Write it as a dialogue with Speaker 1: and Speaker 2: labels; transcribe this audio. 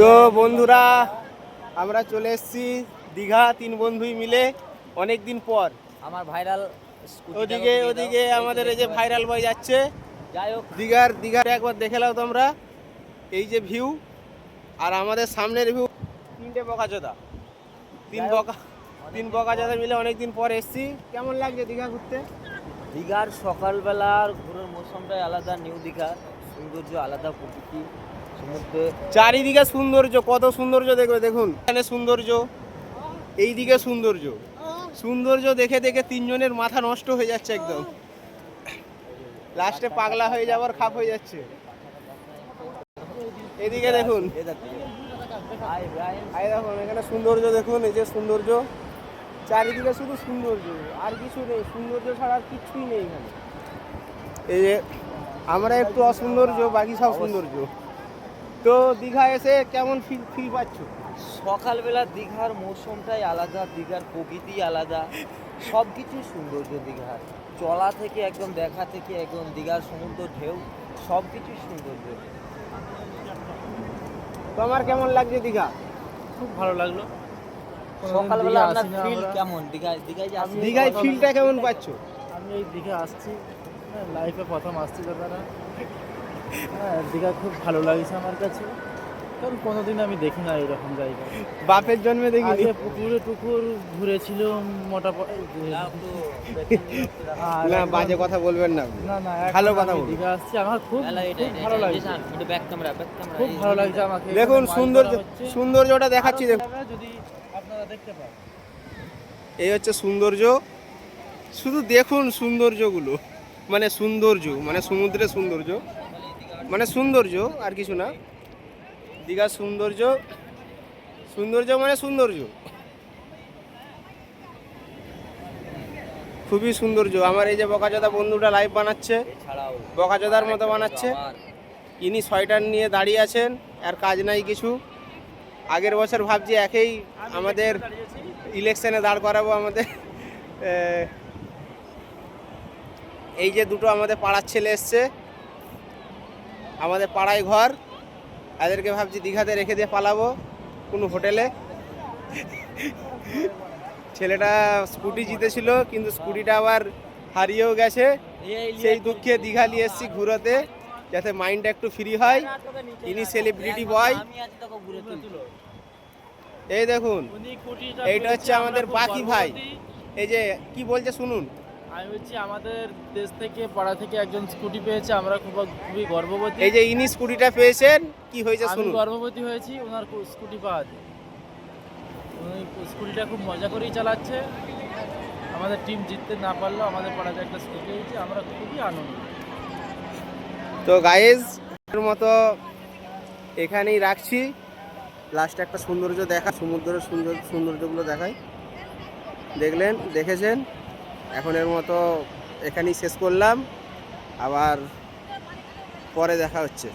Speaker 1: তো বন্ধুরা আমরা চলে এসেছি দীঘা, তিন বন্ধুই মিলে অনেক দিন পর।
Speaker 2: আমার ভাইরাল
Speaker 1: ওদিকে আমাদের এই যে ভাইরাল বয় যাচ্ছে।
Speaker 2: যাই হোক,
Speaker 1: দীঘার একবার দেখে নাও তোমরা, এই যে ভিউ আর আমাদের সামনের ভিউ। তিনটে বকাচোদা, তিন বকাচোদা মিলে অনেকদিন পর এসেছি। কেমন লাগছে দীঘা ঘুরতে?
Speaker 2: দীঘার সকালবেলার ঘোরার মৌসুমটাই আলাদা, নিউ দীঘার সৌন্দর্য আলাদা, প্রকৃতি সমুদ্রে
Speaker 1: চারিদিকে সৌন্দর্য, কত সৌন্দর্য দেখবে। দেখুন এখানে সৌন্দর্য, এইদিকে সৌন্দর্য দেখে দেখে তিনজনের মাথা নষ্ট হয়ে যাচ্ছে একদম। লাস্টে পাগলা হয়ে যাওয়ার খাপ হয়ে যাচ্ছে। এদিকে দেখুন, দেখুন এখানে সৌন্দর্য দেখুন, এই যে সৌন্দর্য, চারিদিকে শুধু সৌন্দর্য, আর কিছু নেই। সৌন্দর্য ছাড়া আর কিছুই নেই এখানে। এই যে আমরা একটু অসৌন্দর্য, বাকি সব সৌন্দর্য। তো দীঘা এসে কেমন ফিল পাচ্ছ?
Speaker 2: সকালবেলা দীঘার মৌসুমটাই আলাদা, দীঘার প্রকৃতি আলাদা, সব কিছুই সৌন্দর্য। দীঘার চলা থেকে একদম দেখা থেকে একদম দীঘার সমুদ্র ঢেউ, সব কিছুই সৌন্দর্য।
Speaker 1: তোমার কেমন লাগছে দীঘা?
Speaker 3: খুব ভালো লাগলো।
Speaker 2: সকালবেলা আপনার ফিল কেমন?
Speaker 1: দীঘায় ফিলটা কেমন পাচ্ছ?
Speaker 3: আমি এই দীঘা আসছি, লাইফে প্রথম আসছি দাদারা। দীঘা খুব ভালো লাগছে আমার কাছে, কারণ কোনোদিন আমি দেখি না এরকম জায়গা।
Speaker 1: বাপের জন্মে দেখিনি।
Speaker 3: আগে পুকুর ঘুরেছিল মোটা
Speaker 1: না, বাজে কথা বলবেন না।
Speaker 3: না না,
Speaker 1: ভালো কথা বলুন।
Speaker 3: দীঘা আসছি, আমার খুব ভালো লাগছে, খুব ভালো লাগছে আমাকে।
Speaker 1: দেখুন সৌন্দর্যটা দেখাচ্ছি, দেখুন
Speaker 3: যদি আপনারা দেখতে পান।
Speaker 1: এই হচ্ছে সৌন্দর্য, শুধু দেখুন সৌন্দর্যগুলো, মানে সৌন্দর্য মানে সমুদ্রের সৌন্দর্য, মানে সৌন্দর্য আর কিছু না। দীঘার সৌন্দর্য মানে সৌন্দর্য, খুবই সৌন্দর্য। আমার এই যে বকাচোদা বন্ধুটা লাইভ বানাচ্ছে, বকাচোদার মতো বানাচ্ছে। ইনি সোয়েটার নিয়ে দাঁড়িয়ে আছেন, আর কাজ নাই কিছু। আগের বছর ভাবছি একেই আমাদের ইলেকশনে দাঁড় করাবো। আমাদের এই যে দুটো আমাদের পাড়ার ছেলে এসছে, আমাদের পাড়ায় ঘর, এদেরকে ভাবছি দীঘাতে রেখে দিয়ে পালাবো কোনো হোটেলে। ছেলেটা স্কুটি জিতেছিল, কিন্তু স্কুটিটা আবার হারিয়েও গেছে। সেই দুঃখে দীঘা নিয়ে এসেছি ঘুরোতে, যাতে মাইন্ডটা একটু ফ্রি হয়। ইনি সেলিব্রিটি বয়। এই দেখুন, এইটা হচ্ছে আমাদের বাকি ভাই। এই যে কি বলছে শুনুন।
Speaker 3: আমি বলছি, আমাদের দেশ থেকে পাড়া থেকে একজন স্কুটি পেয়েছে, আমরা খুবই গর্ববতী।
Speaker 1: এই যে ইনি স্কুটিটা পেয়েছেন, কি হয়েছে শুনুন।
Speaker 3: আমি গর্ববতী হয়েছি ওনার স্কুটি পাওয়াতে। উনি স্কুটিটা খুব মজা করেই চালাচ্ছে। আমাদের টিম জিততে না পারলেও আমাদের পাড়াতে একটা স্কুটি হয়েছে, আমরা খুবই আনন্দ।
Speaker 1: তো গাইজ এর মতো এখানেই রাখছি। লাস্টে একটা সৌন্দর্য দেখা, সমুদ্রের সৌন্দর্যগুলো দেখাই। দেখেছেন, এখন এর মতো এখানেই শেষ করলাম। আবার পরে দেখা হচ্ছে।